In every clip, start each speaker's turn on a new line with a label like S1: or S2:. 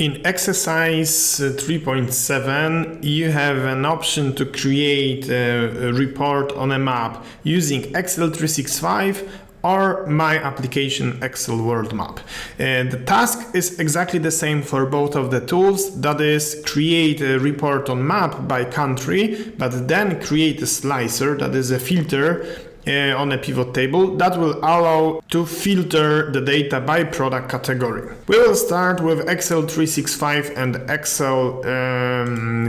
S1: In exercise 3.7, you have an option to create a report on a map using Excel 365 or My Application Excel World Map. The task is exactly the same for both of the tools, that is, create a report on map by country, but then create a slicer, that is a filter on a pivot table that will allow to filter the data by product category. We will start with Excel 365 and Excel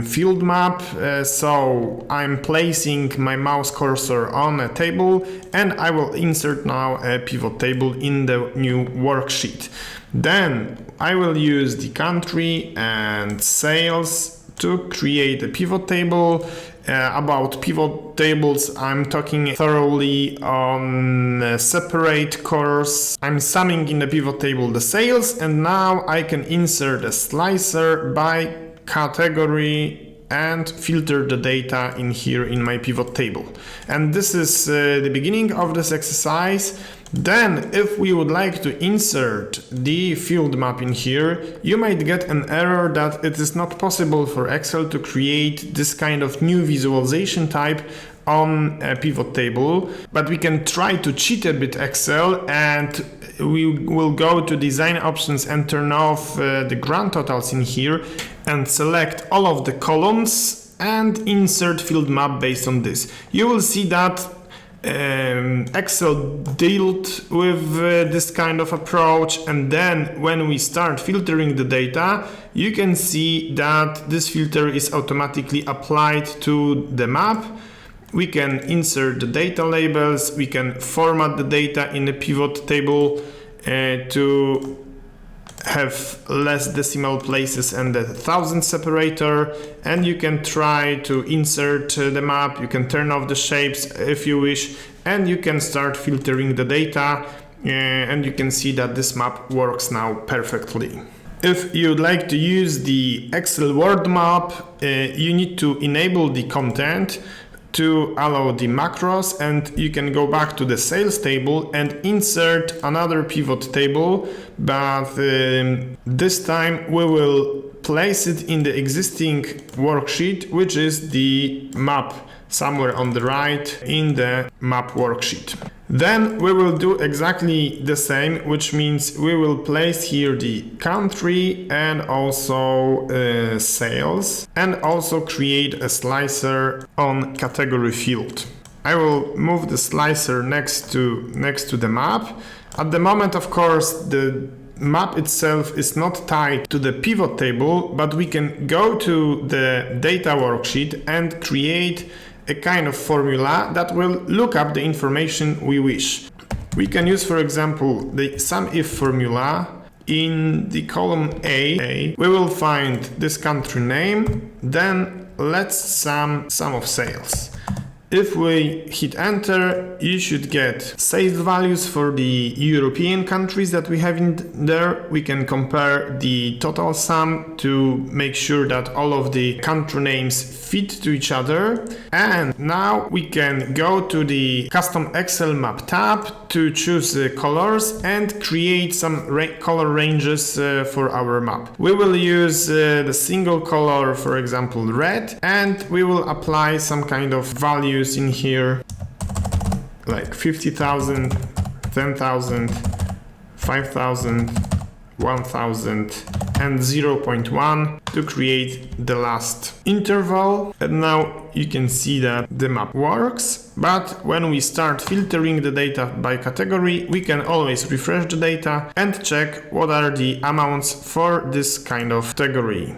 S1: field map. So I'm placing my mouse cursor on a table and I will insert now a pivot table in the new worksheet. Then I will use the country and sales to create a pivot table. About pivot tables, I'm talking thoroughly on a separate course. I'm summing in the pivot table the sales, and now I can insert a slicer by category and filter the data in here in my pivot table. And this is the beginning of this exercise. Then, if we would like to insert the field map in here, you might get an error that it is not possible for Excel to create this kind of new visualization type on a pivot table, but we can try to cheat a bit Excel, and we will go to design options and turn off the grand totals in here and select all of the columns and insert field map based on this. You will see that Excel dealt with this kind of approach, and then when we start filtering the data, you can see that this filter is automatically applied to the map. We can insert the data labels, we can format the data in a pivot table to have less decimal places and the thousand separator, and you can try to insert the map. You can turn off the shapes if you wish, and you can start filtering the data, and you can see that this map works now perfectly. If you'd like to use the Excel World Map, you need to enable the content to allow the macros, and you can go back to the sales table and insert another pivot table, but this time we will place it in the existing worksheet, which is the map, somewhere on the right in the map worksheet. Then we will do exactly the same, which means we will place here the country and also sales, and also create a slicer on category field. I will move the slicer next to the map. At the moment, of course, the map itself is not tied to the pivot table, but we can go to the data worksheet and create a kind of formula that will look up the information we wish. We can use, for example, the SUMIF formula. In the column A, we will find this country name, then let's sum of sales. If we hit enter, you should get sales values for the European countries that we have in there. We can compare the total sum to make sure that all of the country names fit to each other. And now we can go to the custom Excel map tab to choose colors and create some color ranges for our map. We will use the single color, for example, red, and we will apply some kind of values in here, like 50,000, 10,000, 5,000, 1,000 and 0.1 to create the last interval. And now you can see that the map works, but when we start filtering the data by category, we can always refresh the data and check what are the amounts for this kind of category.